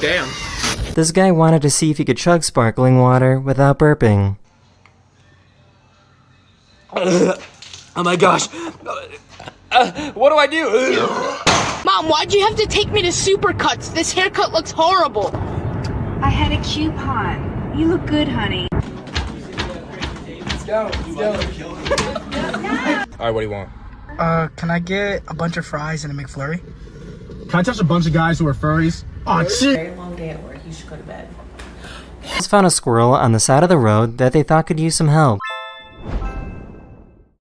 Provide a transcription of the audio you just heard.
Damn. This guy wanted to see if he could chug sparkling water without burping. Oh my gosh. What do I do? Mom, why'd you have to take me to Supercuts? This haircut looks horrible. I had a coupon. You look good, honey. Let's go. Alright, what do you want? Can I get a bunch of fries and a McFlurry? Can I touch a bunch of guys who are furries? Oh, shit! Very long day at work. You should go to bed. Just found a squirrel on the side of the road that they thought could use some help.